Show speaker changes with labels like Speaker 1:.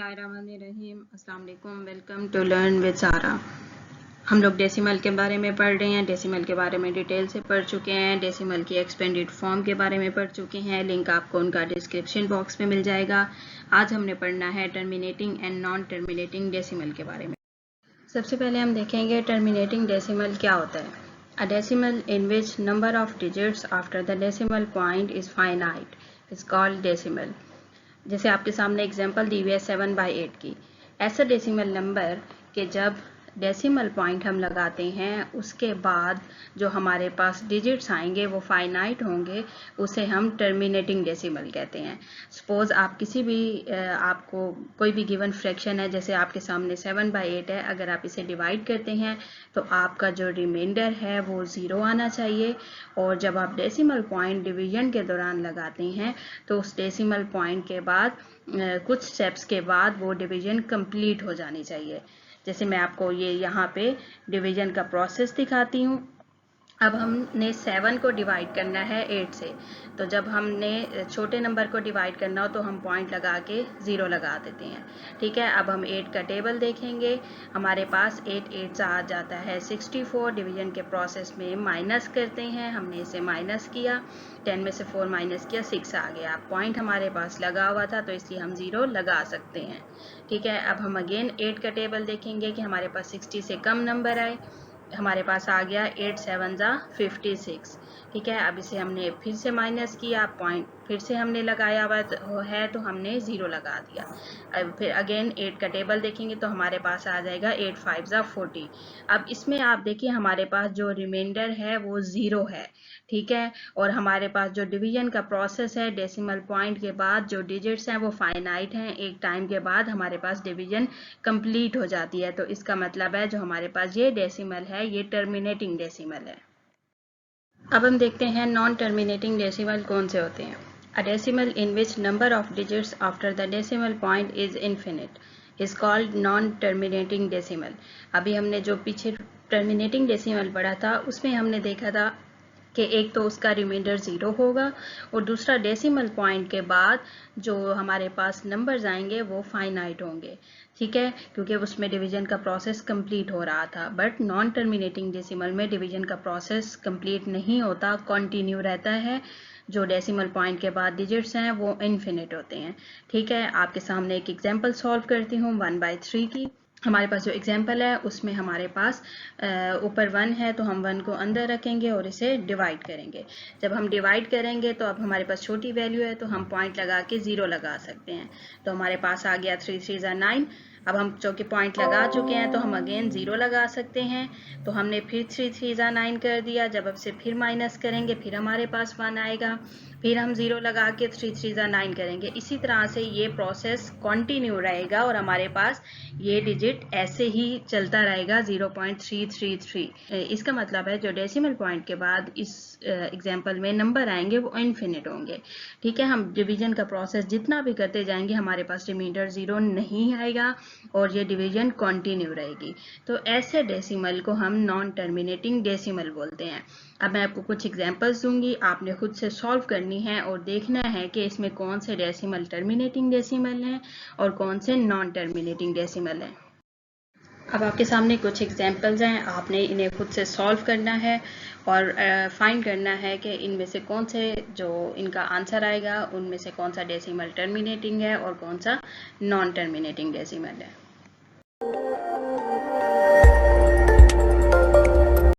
Speaker 1: बिस्मिल्लाहिर्रहमानिर्रहीम। अस्सलाम वालेकुम। वेलकम टू लर्न विद सारा। हम लोग डेसिमल के बारे में पढ़ रहे हैं। डेसिमल के बारे में डिटेल से पढ़ चुके हैं। डेसिमल की एक्सपेंडेड फॉर्म के बारे में पढ़ चुके हैं। लिंक आपको उनका डिस्क्रिप्शन बॉक्स में मिल जाएगा। आज हमने पढ़ना है terminating and non terminating decimal के बारे में। सबसे पहले हम देखेंगे टर्मिनेटिंग डेसिमल क्या होता है। A decimal in which number of digits after the decimal point is finite is called decimal. जैसे आपके सामने एग्जांपल दी हुई है 7/8 की। ऐसा डेसिमल नंबर के जब डेसिमल पॉइंट हम लगाते हैं उसके बाद जो हमारे पास डिजिट्स आएंगे वो फाइनाइट होंगे, उसे हम टर्मिनेटिंग डेसिमल कहते हैं। सपोज आप किसी भी आपको कोई भी गिवन फ्रैक्शन है, जैसे आपके सामने 7/8 है, अगर आप इसे डिवाइड करते हैं तो आपका जो रिमाइंडर है वो 0 आना चाहिए। और जब आप डेसिमल पॉइंट डिवीजन के दौरान लगाते हैं तो उस डेसिमल पॉइंट के बाद कुछ स्टेप्स के बाद वो डिवीजन कंप्लीट हो जानी चाहिए। जैसे मैं आपको ये यहाँ पे डिवीजन का प्रोसेस दिखाती हूँ। अब हमने 7 को डिवाइड करना है 8 से, तो जब हमने छोटे नंबर को डिवाइड करना हो तो हम पॉइंट लगा के 0 लगा देते हैं। ठीक है, अब हम 8 का टेबल देखेंगे। हमारे पास 8 आ जाता है 64। डिवीजन के प्रोसेस में माइनस करते हैं, हमने इसे माइनस किया, 10 में से 4 माइनस किया, 6 आ गया। पॉइंट हमारे पास लगा हुआ था तो इसलिए हम 0 लगा सकते हैं। ठीक है, अब हम अगेन 8 का टेबल देखेंगे कि हमारे पास 60 से कम नंबर आए। हमारे पास आ गया 8 7 जा 56। ठीक है, अब इसे हमने फिर से माइनस किया, पॉइंट फिर से हमने लगाया हुआ है तो हमने 0 लगा दिया। अब फिर अगेन 8 का टेबल देखेंगे तो हमारे पास आ जाएगा 8 5 जा 40। अब इसमें आप देखिए हमारे पास जो रिमाइंडर है वो 0 है। ठीक है, और हमारे पास जो डिवीजन का प्रोसेस है, डेसिमल पॉइंट के बाद जो डिजिट्स हैं वो फाइनाइट हैं। एक टाइम के बाद हमारे पास डिवीजन कंप्लीट हो जाती है, तो इसका मतलब है जो हमारे पास ये डेसिमल है ये टर्मिनेटिंग डेसिमल है। अब हम देखते हैं नॉन टर्मिनेटिंग डेसिमल कौन से होते हैं। A decimal in which number of digits after the decimal point is infinite is called non terminating decimal. अभी हमने जो पीछे टर्मिनेटिंग डेसिमल पढ़ा था उसमें हमने देखा था कि एक तो उसका रिमाइंडर 0 होगा और दूसरा डेसिमल पॉइंट के बाद जो हमारे पास नंबर्स आएंगे वो फाइनाइट होंगे। ठीक है, क्योंकि उसमें डिवीजन का प्रोसेस कंप्लीट हो रहा था। बट नॉन टर्मिनेटिंग डेसिमल में डिवीजन का प्रोसेस कंप्लीट नहीं होता, कंटिन्यू रहता है। जो डेसिमल पॉइंट के बाद डिजिट्स हैं वो इनफिनिट होते हैं। ठीक है, आपके सामने एक एग्जांपल सॉल्व करती हूँ 1/3 की। हमारे पास जो एग्जाम्पल है उसमें हमारे पास ऊपर 1 है तो हम 1 को अंदर रखेंगे और इसे डिवाइड करेंगे। जब हम डिवाइड करेंगे तो अब हमारे पास छोटी वैल्यू है तो हम पॉइंट लगा के 0 लगा सकते हैं। तो हमारे पास आ गया 3 3 जा 9। अब हम चूँकि पॉइंट लगा चुके हैं तो हम अगेन 0 लगा सकते हैं। तो हमने फिर 3 3 जा 9 कर दिया। जब अब से फिर माइनस करेंगे फिर हमारे पास 1 आएगा, फिर हम 0 लगा के 3 3 जा 9 करेंगे। इसी तरह से ये प्रोसेस कंटिन्यू रहेगा और हमारे पास ये डिजिट ऐसे ही चलता रहेगा 0.333। इसका मतलब है जो डेसिमल पॉइंट के बाद इस एग्जाम्पल में नंबर आएंगे वो इनफिनिट होंगे। ठीक है, हम डिवीजन का प्रोसेस जितना भी करते जाएंगे हमारे पास रिमाइंडर 0 नहीं आएगा और ये डिवीजन कंटिन्यू रहेगी। तो ऐसे डेसिमल को हम नॉन टर्मिनेटिंग डेसिमल बोलते हैं। अब मैं आपको कुछ एग्जांपल्स दूंगी, आपने खुद से सॉल्व करनी है और देखना है कि इसमें कौन से डेसिमल टर्मिनेटिंग डेसिमल हैं और कौन से नॉन टर्मिनेटिंग डेसिमल हैं। अब आपके सामने कुछ एग्जांपल्स हैं, आपने इन्हें खुद से सॉल्व करना है और फाइंड करना है कि इनमें से कौन से जो इनका आंसर आएगा उनमें से कौन सा डेसिमल टर्मिनेटिंग है और कौन सा नॉन टर्मिनेटिंग डेसिमल है।